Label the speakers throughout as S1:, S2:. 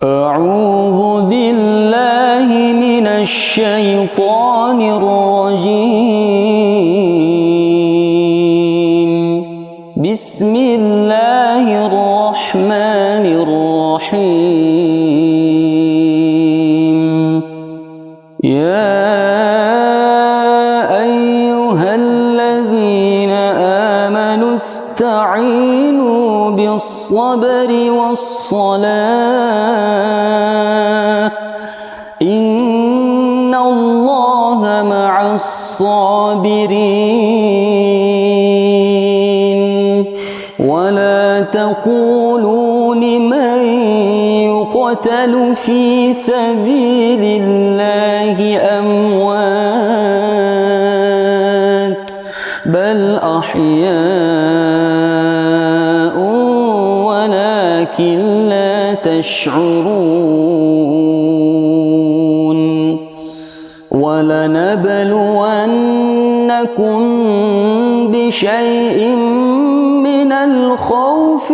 S1: أعوذ بالله من الشيطان الرجيم. بسم الله الرحمن الرحيم. يا أيها الذين آمنوا استعينوا بالصبر والصلاة إن الله مع الصابرين. ولا تقولوا لمن يقتل في سبيل الله أموات بل أحياء ولكن لا تشعرون. ولنبلونكم بشيء من الخوف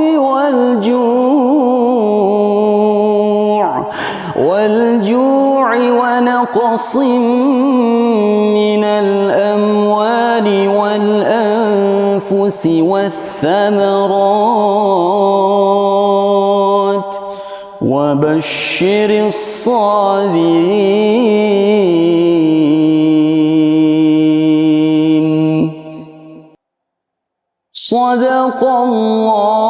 S1: والجوع ونقص من الأموال والأنفس والثمرات وبشر الصابرين. صدق الله.